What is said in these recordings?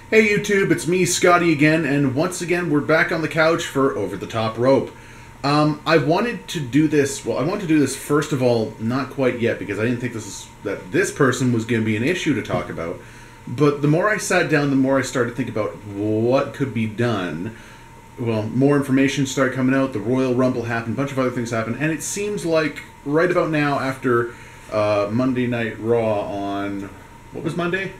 Hey YouTube, it's me, Scotty again, and once again we're back on the couch for Over the Top Rope. I wanted to do this, first of all, not quite yet, because I didn't think this person was going to be an issue to talk about. But the more I sat down, the more I started to think about what could be done. Well, more information started coming out, the Royal Rumble happened, a bunch of other things happened, and it seems like right about now, after Monday Night Raw on, what was Monday?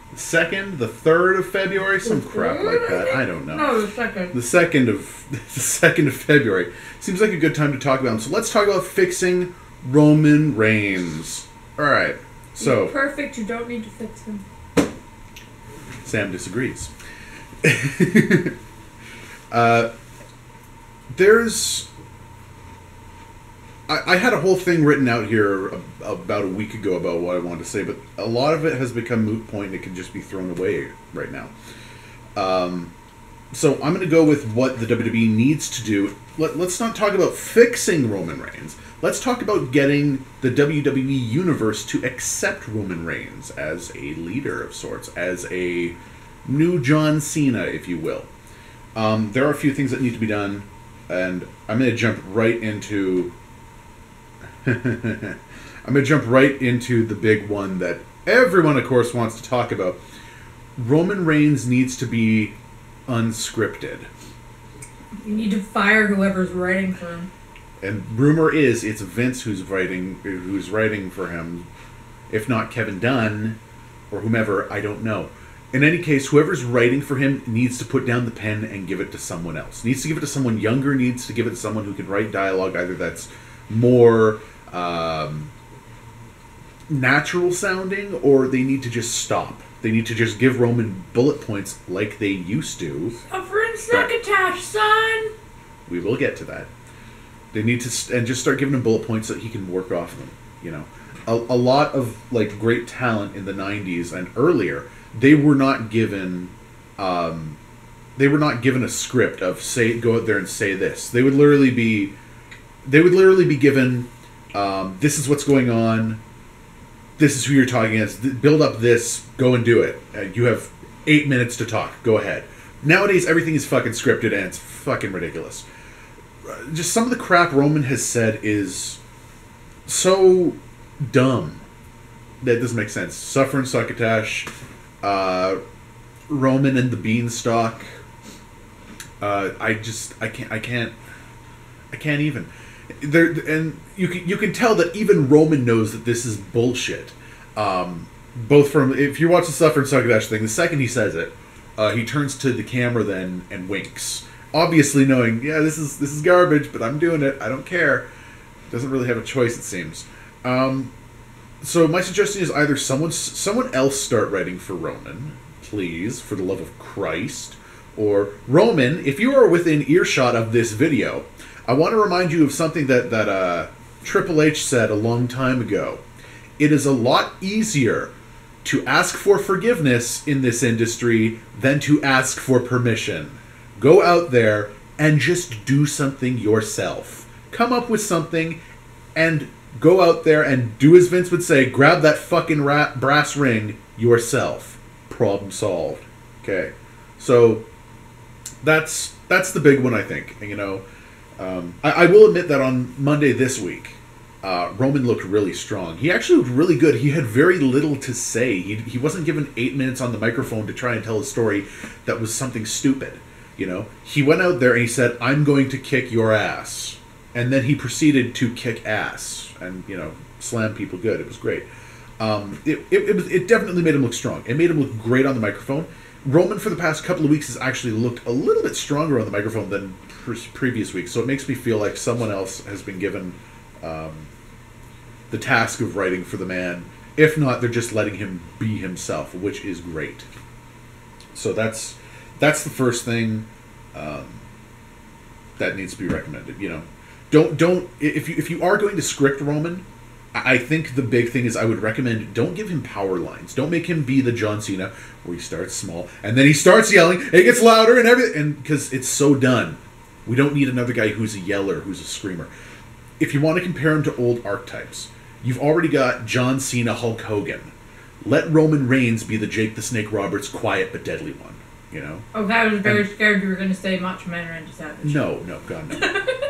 The 2nd, the 3rd of February, some crap like that. I don't know. No, the 2nd. The 2nd of February. Seems like a good time to talk about him. So let's talk about fixing Roman Reigns. All right. So he's perfect. You don't need to fix him. Sam disagrees. There's. I had a whole thing written out here about a week ago about what I wanted to say, but a lot of it has become moot point. It can just be thrown away right now. So I'm going to go with what the WWE needs to do. Let's not talk about fixing Roman Reigns. Let's talk about getting the WWE Universe to accept Roman Reigns as a leader of sorts, as a new John Cena, if you will. There are a few things that need to be done, and I'm going to jump right into... I'm going to jump right into the big one that everyone, of course, wants to talk about. Roman Reigns needs to be unscripted. You need to fire whoever's writing for him. And rumor is it's Vince who's writing for him. If not Kevin Dunn or whomever, I don't know. In any case, whoever's writing for him needs to put down the pen and give it to someone else. Needs to give it to someone younger, needs to give it to someone who can write dialogue, either that's more natural sounding, or they need to just stop. They need to just give Roman bullet points like they used to. Suffer and succotash, son! We will get to that. They need to and just start giving him bullet points so that he can work off them. You know, a lot of like great talent in the '90s and earlier, they were not given a script of go out there and say this. They would literally be given, this is what's going on, this is who you're talking against, build up this, go and do it. You have 8 minutes to talk, go ahead. Nowadays, everything is fucking scripted, and it's fucking ridiculous. Just some of the crap Roman has said is so dumb that it doesn't make sense. Suffer and succotash, Roman and the Beanstalk. I can't even. And you can tell that even Roman knows that this is bullshit. Both from, if you watch the Suffer and Succotash thing, the second he says it, he turns to the camera then and winks, obviously knowing, yeah, this is garbage, but I'm doing it. I don't care. Doesn't really have a choice, it seems. So my suggestion is either someone else start writing for Roman, please, for the love of Christ, or Roman, if you are within earshot of this video, I want to remind you of something that Triple H said a long time ago. It is a lot easier to ask for forgiveness in this industry than to ask for permission. Go out there and just do something yourself. Come up with something and go out there and do as Vince would say, grab that fucking brass ring yourself. Problem solved. Okay. So that's the big one, I think. You know, I will admit that on Monday this week, Roman looked really strong. He actually looked really good. He had very little to say. He wasn't given 8 minutes on the microphone to try and tell a story that was something stupid. You know, he went out there and he said, "I'm going to kick your ass," and then he proceeded to kick ass and, you know, slam people good. It was great. It definitely made him look strong. It made him look great on the microphone. Roman for the past couple of weeks has actually looked a little bit stronger on the microphone than previous weeks, so it makes me feel like someone else has been given the task of writing for the man. If not, they're just letting him be himself, which is great. So that's the first thing that needs to be recommended. You know, don't if you are going to script Roman, I think the big thing is I would recommend don't give him power lines. Don't make him be the John Cena where he starts small and then he starts yelling and it gets louder and everything, and because it's so done. We don't need another guy who's a yeller, who's a screamer. If you want to compare him to old archetypes, you've already got John Cena, Hulk Hogan. Let Roman Reigns be the Jake the Snake Roberts quiet but deadly one. You know? Oh, I was very scared you were going to say Macho Man Randy Savage. No, God, no.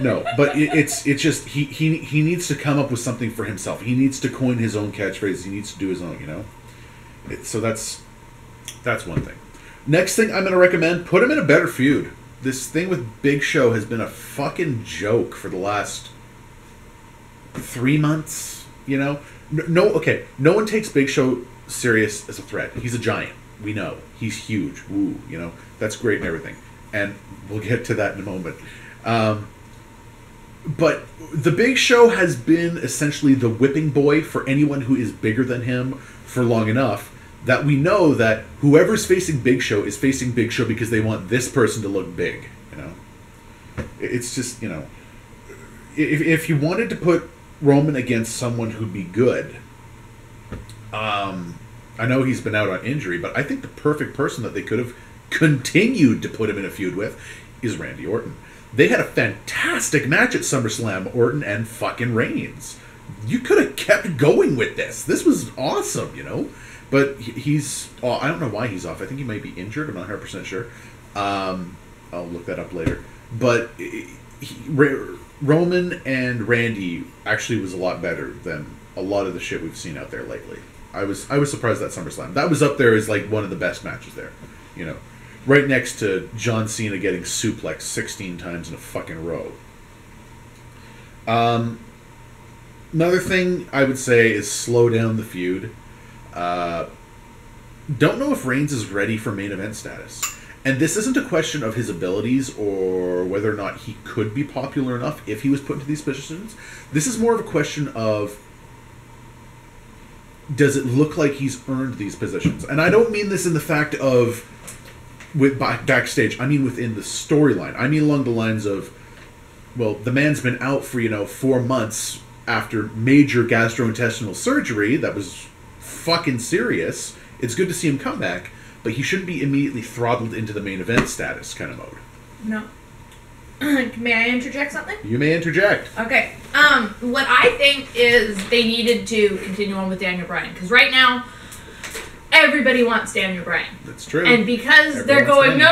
No, but it's just, he needs to come up with something for himself. He needs to coin his own catchphrase. He needs to do his own, you know? So that's one thing. Next thing I'm going to recommend, put him in a better feud. This thing with Big Show has been a fucking joke for the last 3 months, you know? No one takes Big Show serious as a threat. He's a giant. We know. He's huge. Woo, you know? That's great and everything. And we'll get to that in a moment. But the Big Show has been essentially the whipping boy for anyone who is bigger than him for long enough that we know that whoever's facing Big Show is facing Big Show because they want this person to look big, you know? It's just, you know... If you wanted to put Roman against someone who'd be good... I know he's been out on injury, but I think the perfect person that they could have continued to put him in a feud with is Randy Orton. They had a fantastic match at SummerSlam, Orton and fucking Reigns. You could have kept going with this. This was awesome, you know? But he's... Oh, I don't know why he's off. I think he might be injured. I'm not 100% sure. I'll look that up later. But Roman and Randy actually was a lot better than a lot of the shit we've seen out there lately. I was surprised at SummerSlam. That was up there as like one of the best matches there, you know, right next to John Cena getting suplexed 16 times in a fucking row. Another thing I would say is slow down the feud. Don't know if Reigns is ready for main event status, and this isn't a question of his abilities or whether or not he could be popular enough if he was put into these positions. This is more of a question of, does it look like he's earned these positions? And I don't mean this in the fact of backstage. I mean within the storyline. I mean along the lines of, well, the man's been out for, 4 months after major gastrointestinal surgery that was fucking serious. It's good to see him come back, but he shouldn't be immediately throttled into the main event status kind of mode. No. May I interject something? You may interject. Okay. What I think is they needed to continue on with Daniel Bryan. Because right now, everybody wants Daniel Bryan. That's true. And because they're going, no,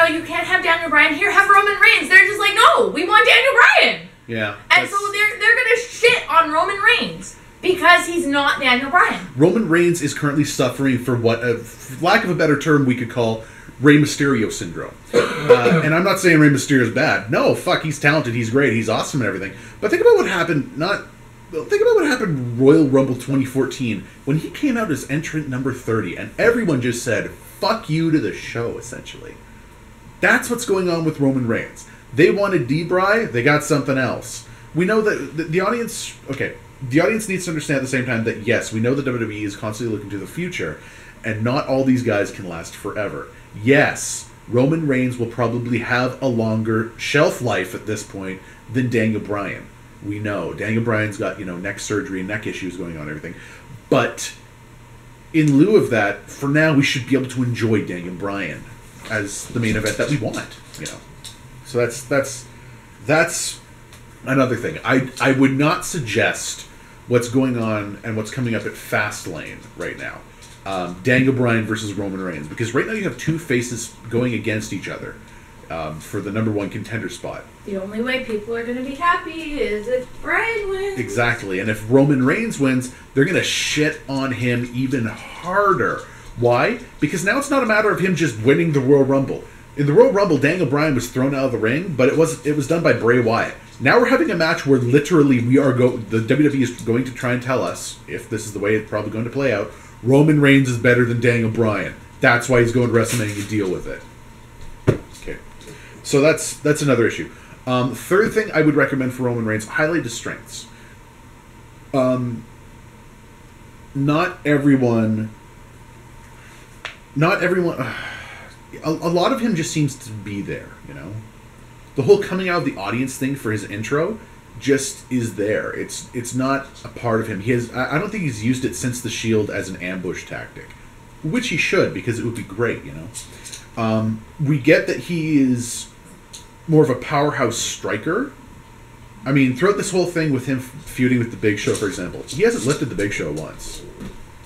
you can't have Daniel Bryan. Here, have Roman Reigns. They're just like, no, we want Daniel Bryan. Yeah. And so they're going to shit on Roman Reigns. Because he's not Daniel Bryan. Roman Reigns is currently suffering for what, for lack of a better term, we could call Rey Mysterio syndrome. And I'm not saying Rey Mysterio's bad. No, fuck, he's talented, he's great, he's awesome and everything. But think about what happened, think about what happened Royal Rumble 2014 when he came out as entrant number 30 and everyone just said, fuck you to the show, essentially. That's what's going on with Roman Reigns. They wanted D-Bry, they got something else. We know that the audience... Okay, the audience needs to understand at the same time that, yes, we know that WWE is constantly looking to the future, and not all these guys can last forever. Yes, Roman Reigns will probably have a longer shelf life at this point than Daniel Bryan. We know. Daniel Bryan's got, neck surgery and neck issues going on and everything. But in lieu of that, for now, we should be able to enjoy Daniel Bryan as the main event that we want, So that's another thing. I would not suggest what's going on and what's coming up at Fastlane right now. Daniel Bryan versus Roman Reigns. Because right now you have two faces going against each other for the number one contender spot. The only way people are going to be happy is if Bryan wins. Exactly. And if Roman Reigns wins, they're going to shit on him even harder. Why? Because now it's not a matter of him just winning the Royal Rumble. In the Royal Rumble, Daniel Bryan was thrown out of the ring, but it was done by Bray Wyatt. Now we're having a match where literally the WWE is going to try and tell us, if this is the way it's probably going to play out, Roman Reigns is better than Daniel Bryan. That's why he's going to WrestleMania to deal with it. Okay. So that's another issue. Third thing I would recommend for Roman Reigns, highlight his strengths. Not everyone... A lot of him just seems to be there, The whole coming out of the audience thing for his intro just is there. It's not a part of him. I don't think he's used it since the Shield as an ambush tactic, which he should, because it would be great, We get that he is more of a powerhouse striker. I mean, throughout this whole thing with him feuding with the Big Show, for example, he hasn't lifted the Big Show once.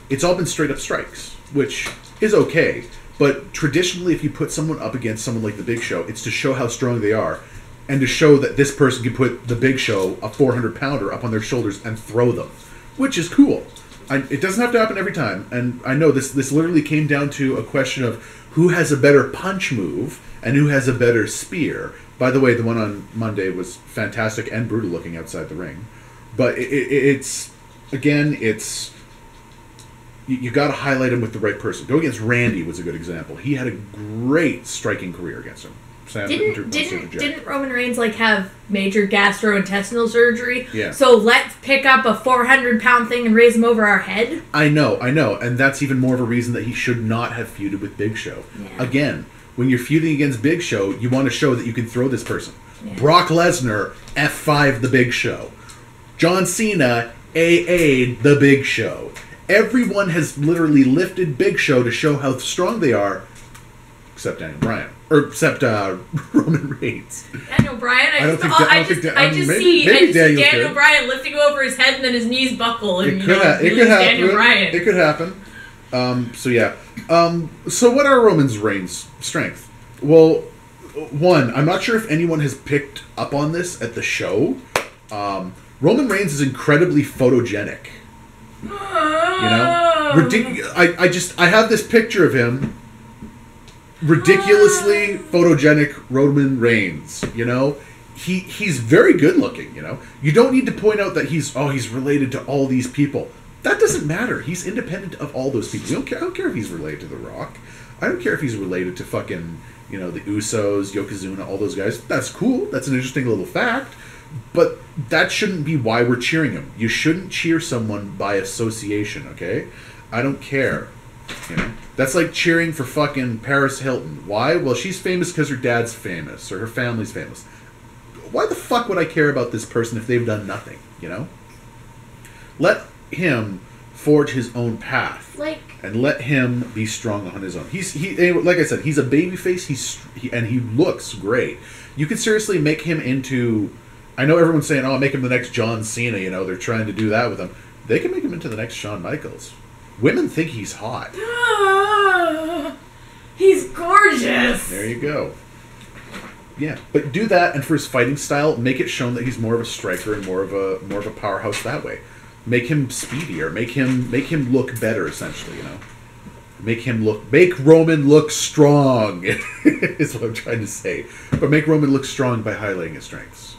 it's all been straight up strikes, which is okay. But traditionally, if you put someone up against someone like the Big Show, it's to show how strong they are, and to show that this person can put the Big Show, a 400-pounder, up on their shoulders and throw them, which is cool. It doesn't have to happen every time, and I know this literally came down to a question of who has a better punch move and who has a better spear. By the way, the one on Monday was fantastic and brutal looking outside the ring. But it's you got to highlight him with the right person. Go against Randy was a good example. He had a great striking career against him. Didn't Roman Reigns have major gastrointestinal surgery? Yeah. So let's pick up a 400-pound thing and raise him over our head? I know, and that's even more of a reason that he should not have feuded with Big Show. Yeah. Again, when you're feuding against Big Show, you want to show that you can throw this person. Yeah. Brock Lesnar, F5 the Big Show. John Cena, AA the Big Show. Everyone has literally lifted Big Show to show how strong they are, except Daniel Bryan. Or except Roman Reigns. Daniel Bryan? I just see Daniel Bryan lifting over his head and then his knees buckle and it could happen. Daniel Bryan. It could happen. So what are Roman Reigns' strengths? Well, one, I'm not sure if anyone has picked up on this at the show. Roman Reigns is incredibly photogenic. I have this picture of him. Ridiculously photogenic Roman Reigns, he's very good looking, You don't need to point out that he's related to all these people. That doesn't matter. He's independent of all those people. I don't care if he's related to The Rock. I don't care if he's related to fucking, the Usos, Yokozuna, all those guys. That's cool. That's an interesting little fact. But that shouldn't be why we're cheering him. You shouldn't cheer someone by association, okay? I don't care. That's like cheering for fucking Paris Hilton. Why? Well, she's famous because her dad's famous or her family's famous. Why the fuck would I care about this person if they've done nothing? Let him forge his own path, and let him be strong on his own. Like I said, he's a babyface. And he looks great. You could seriously make him into. I know everyone's saying, "Oh, make him the next John Cena." They're trying to do that with him. They can make him into the next Shawn Michaels. Women think he's hot. He's gorgeous. There you go. Yeah, but do that, and for his fighting style, make it shown that he's more of a striker and more of a powerhouse that way. Make him speedier. Make him look better. Essentially, make Roman look strong. Is what I'm trying to say. But make Roman look strong by highlighting his strengths.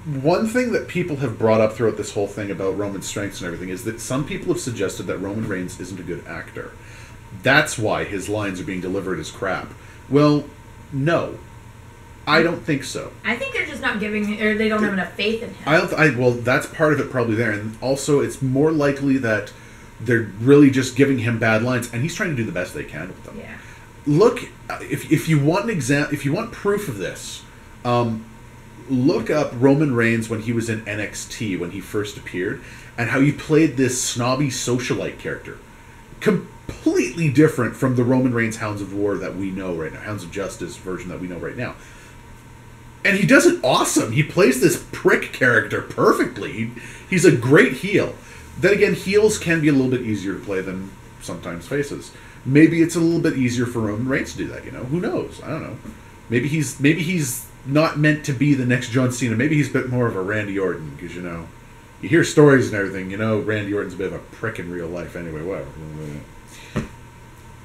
One thing that people have brought up throughout this whole thing about Roman's strengths and everything is that some people have suggested that Roman Reigns isn't a good actor. That's why his lines are being delivered as crap. Well, no. I don't think so. I think they're just not giving, or they don't have enough faith in him. Well, that's part of it probably there. And also, it's more likely that they're really just giving him bad lines, and he's trying to do the best they can with them. Yeah. Look, if you want if you want proof of this, look up Roman Reigns when he was in NXT when he first appeared, and how he played this snobby socialite character. Completely different from the Roman Reigns Hounds of War that we know right now, Hounds of Justice version that we know right now. And he does it awesome. He plays this prick character perfectly. He's a great heel. Then again, heels can be a little bit easier to play than sometimes faces. Maybe it's a little bit easier for Roman Reigns to do that, Who knows? I don't know. Maybe he's not meant to be the next John Cena. Maybe he's a bit more of a Randy Orton, because, you hear stories and everything, Randy Orton's a bit of a prick in real life anyway, whatever.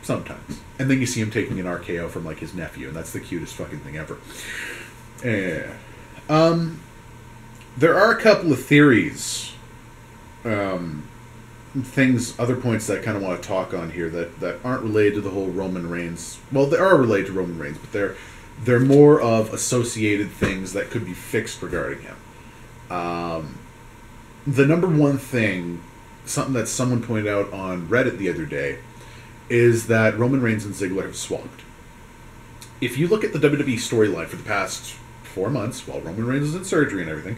Sometimes. And then you see him taking an RKO from, his nephew, and that's the cutest fucking thing ever. Yeah. There are a couple of theories, other points that I kind of want to talk on here that aren't related to the whole Roman Reigns. Well, they are related to Roman Reigns, but they're more of associated things that could be fixed regarding him. The number one thing, something that someone pointed out on Reddit the other day, is that Roman Reigns and Ziggler have swapped. If you look at the WWE storyline for the past 4 months, while Roman Reigns was in surgery and everything,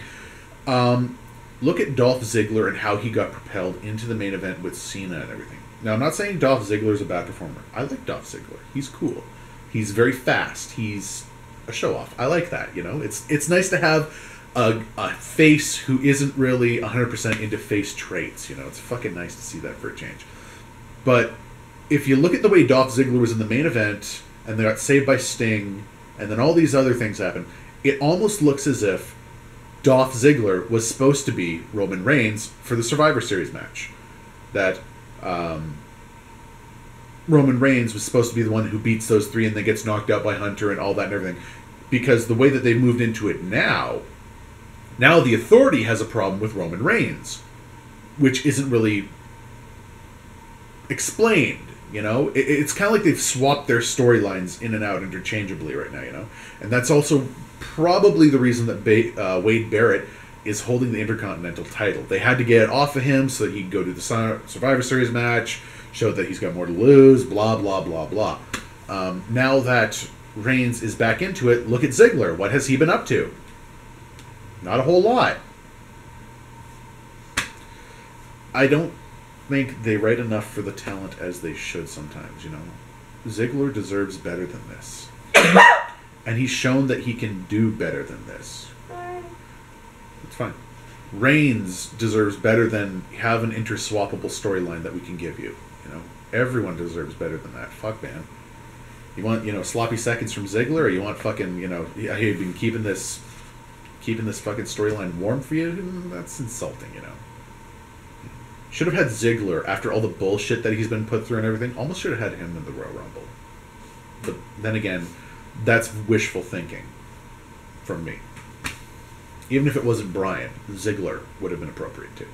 look at Dolph Ziggler and how he got propelled into the main event with Cena and everything. Now, I'm not saying Dolph Ziggler is a bad performer. I like Dolph Ziggler. He's cool. He's very fast. He's a show-off. I like that, It's nice to have a face who isn't really 100% into face traits. You know, it's fucking nice to see that for a change. But if you look at the way Dolph Ziggler was in the main event, and they got saved by Sting, and then all these other things happen, it almost looks as if Dolph Ziggler was supposed to be Roman Reigns for the Survivor Series match. That Roman Reigns was supposed to be the one who beats those three and then gets knocked out by Hunter and all that and everything. Because the way that they moved into it now the Authority has a problem with Roman Reigns, which isn't really explained, you know? It's kind of like they've swapped their storylines in and out interchangeably right now, you know? And that's also probably the reason that Wade Barrett is holding the Intercontinental title. They had to get it off of him so that he could go to the Survivor Series match, show that he's got more to lose, blah, blah, blah, blah. Now that Reigns is back into it, look at Ziggler. What has he been up to? Not a whole lot. I don't think they write enough for the talent as they should sometimes, you know? Ziggler deserves better than this. And he's shown that he can do better than this. It's fine. Reigns deserves better than have an interswappable storyline that we can give you, you know? Everyone deserves better than that. Fuck, man. You want, you know, sloppy seconds from Ziggler, or you want fucking, you know, hey, you've been keeping this fucking storyline warm for you? That's insulting, you know. Should have had Ziggler, after all the bullshit that he's been put through and everything, almost should have had him in the Royal Rumble. But then again, that's wishful thinking from me. Even if it wasn't Bryan, Ziggler would have been appropriate too.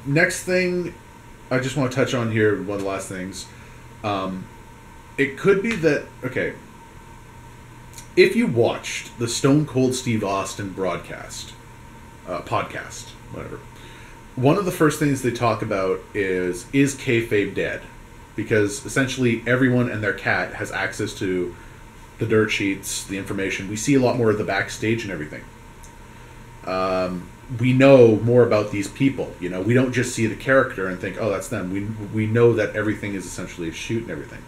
Next thing I just want to touch on here, one of the last things. It could be that, okay, if you watched the Stone Cold Steve Austin podcast, whatever, one of the first things they talk about is Kayfabe dead? Because essentially everyone and their cat has access to the dirt sheets, the information. We see a lot more of the backstage and everything. We know more about these people. You know, we don't just see the character and think, oh, that's them. We know that everything is essentially a shoot and everything.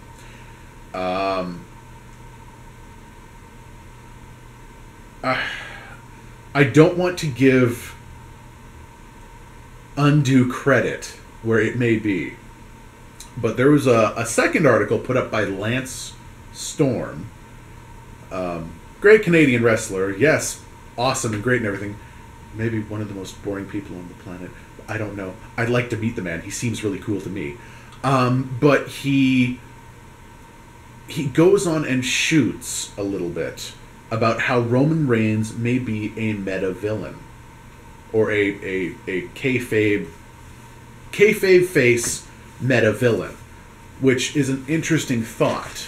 I don't want to give undue credit where it may be, but there was a second article put up by Lance Storm, great Canadian wrestler, yes, awesome and great and everything, maybe one of the most boring people on the planet. I don't know. I'd like to meet the man. He seems really cool to me. But he goes on and shoots a little bit about how Roman Reigns may be a meta villain, or a kayfabe face meta villain, which is an interesting thought.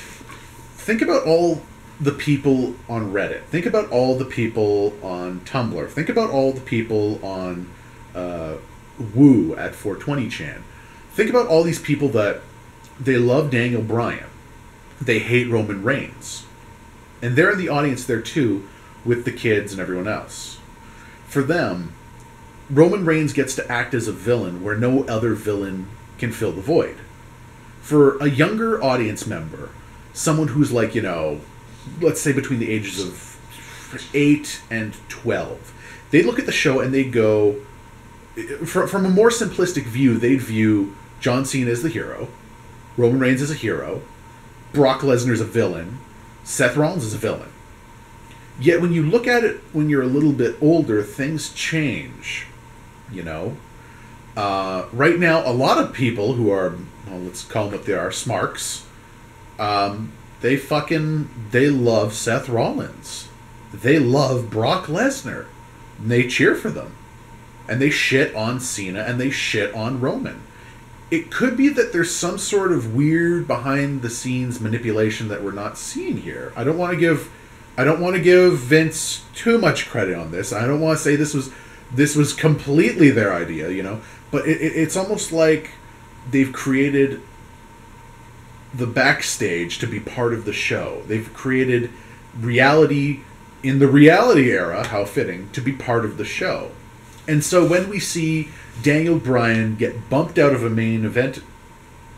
Think about all the people on Reddit. Think about all the people on Tumblr. Think about all the people on Woo at 420chan. Think about all these people that they love Daniel Bryan. They hate Roman Reigns. And they're in the audience there too, with the kids and everyone else. For them, Roman Reigns gets to act as a villain where no other villain can fill the void. For a younger audience member, someone who's like, you know, let's say between the ages of 8 and 12, they look at the show and they go, from a more simplistic view, they'd view John Cena as the hero, Roman Reigns as a hero, Brock Lesnar's a villain, Seth Rollins is a villain. Yet when you look at it when you're a little bit older, things change, you know? Right now, a lot of people who are, well, let's call them what they are, smarks, they love Seth Rollins. They love Brock Lesnar. And they cheer for them. And they shit on Cena and they shit on Roman. It could be that there's some sort of weird behind-the-scenes manipulation that we're not seeing here. I don't want to give Vince too much credit on this. I don't want to say this was completely their idea, you know. But it's almost like they've created the backstage to be part of the show. They've created reality in the reality era, how fitting, to be part of the show. And so when we see Daniel Bryan get bumped out of a main event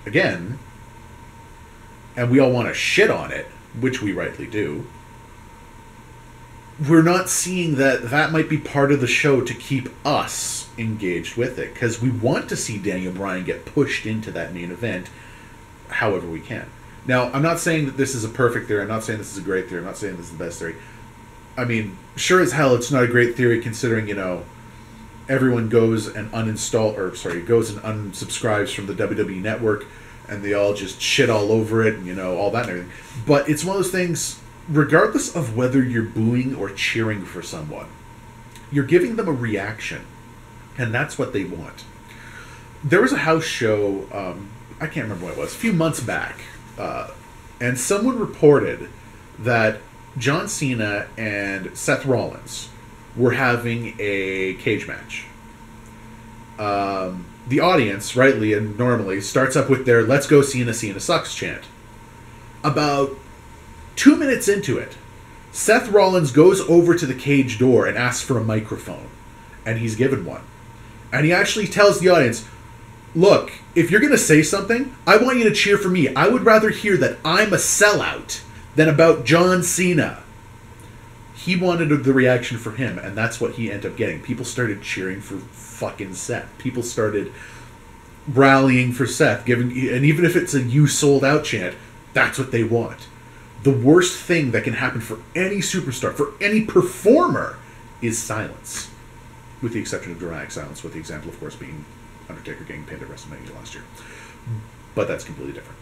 again, and we all want to shit on it, which we rightly do, we're not seeing that might be part of the show to keep us engaged with it, because we want to see Daniel Bryan get pushed into that main event however we can. Now, I'm not saying that this is a perfect theory. I'm not saying this is a great theory. I'm not saying this is the best theory. I mean, sure as hell it's not a great theory considering, everyone goes and goes and unsubscribes from the WWE Network, and they all just shit all over it, and, all that and everything. But it's one of those things, regardless of whether you're booing or cheering for someone, you're giving them a reaction, and that's what they want. There was a house show, I can't remember what it was, a few months back, and someone reported that John Cena and Seth Rollins were having a cage match. The audience, rightly and normally, starts up with their "Let's go Cena, Cena sucks" chant. About 2 minutes into it, Seth Rollins goes over to the cage door and asks for a microphone, and he's given one. And he actually tells the audience, "Look, if you're going to say something, I want you to cheer for me. I would rather hear that I'm a sellout than about John Cena." He wanted the reaction for him, and that's what he ended up getting. People started cheering for fucking Seth. People started rallying for Seth, and even if it's a "you sold out" chant, that's what they want. The worst thing that can happen for any superstar, for any performer, is silence. With the exception of dramatic silence, with the example, of course, being Undertaker getting pinned at WrestleMania last year. But that's completely different.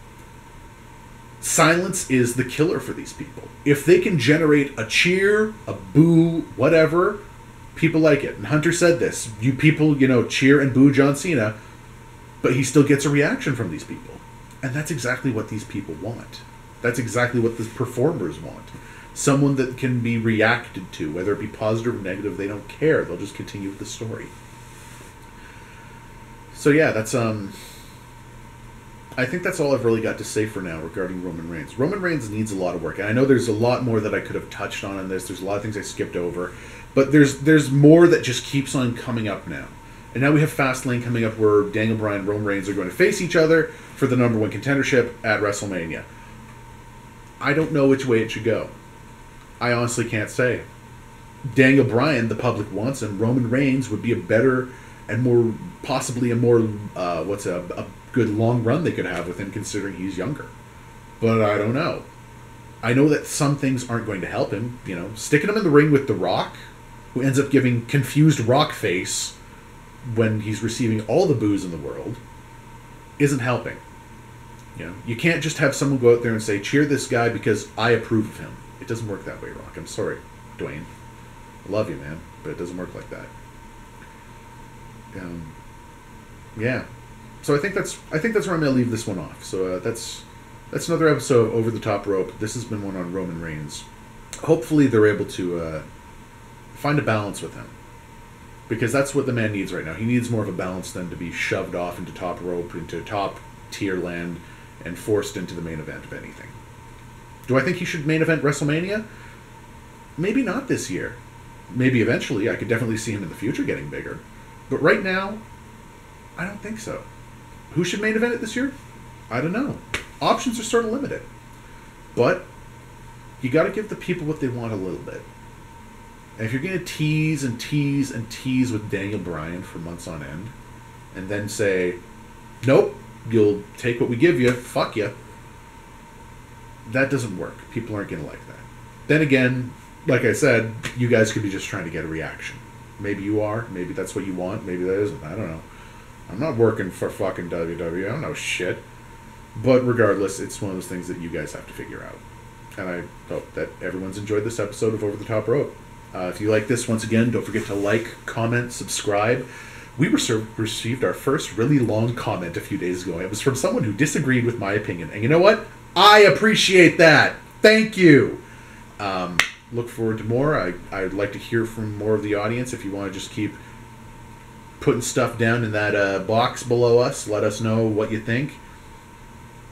Silence is the killer for these people. If they can generate a cheer, a boo, whatever, people like it. And Hunter said this. You people, cheer and boo John Cena, but he still gets a reaction from these people. And that's exactly what these people want. That's exactly what the performers want. Someone that can be reacted to, whether it be positive or negative, they don't care. They'll just continue with the story. So yeah, that's I think that's all I've really got to say for now regarding Roman Reigns. Roman Reigns needs a lot of work, and I know there's a lot more that I could have touched on in this. There's a lot of things I skipped over, but there's more that just keeps on coming up now. And now we have Fastlane coming up, where Daniel Bryan and Roman Reigns are going to face each other for the #1 contendership at WrestleMania. I don't know which way it should go. I honestly can't say. Daniel Bryan, the public wants him. Roman Reigns would be a better and more, possibly a more, a good long run they could have with him, considering he's younger. But I don't know. I know that some things aren't going to help him. Sticking him in the ring with The Rock, who ends up giving confused rock face when he's receiving all the boos in the world, isn't helping. You can't just have someone go out there and say, cheer this guy because I approve of him. It doesn't work that way, Rock. I'm sorry, Dwayne. I love you, man, but it doesn't work like that. Yeah. So I think that's where I'm going to leave this one off. So that's another episode of Over the Top Rope. This has been one on Roman Reigns. Hopefully they're able to find a balance with him, because that's what the man needs right now. He needs more of a balance than to be shoved off into top rope, into top tier land, and forced into the main event of anything. Do I think he should main event WrestleMania? Maybe not this year. Maybe eventually. I could definitely see him in the future getting bigger. But right now, I don't think so. Who should main event it this year? I don't know. Options are sort of limited. But you got to give the people what they want a little bit. And if you're going to tease and tease and tease with Daniel Bryan for months on end, and then say, nope, you'll take what we give you, fuck you, that doesn't work. People aren't going to like that. Then again, like I said, you guys could be just trying to get a reaction. Maybe you are. Maybe that's what you want. Maybe that isn't. I don't know. I'm not working for fucking WWE. I don't know shit. But regardless, it's one of those things that you guys have to figure out. And I hope that everyone's enjoyed this episode of Over the Top Rope. If you like this, once again, don't forget to like, comment, subscribe. We received our first really long comment a few days ago. It was from someone who disagreed with my opinion. And you know what? I appreciate that. Thank you. Look forward to more. I'd like to hear from more of the audience. If you want to just keep putting stuff down in that box below us, let us know what you think.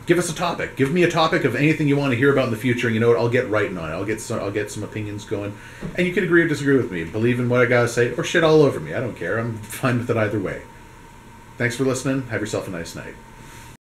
Give us a topic. Give me a topic of anything you want to hear about in the future, and you know what? I'll get writing on it. I'll get some opinions going, and you can agree or disagree with me. Believe in what I gotta say, or shit all over me. I don't care. I'm fine with it either way. Thanks for listening. Have yourself a nice night.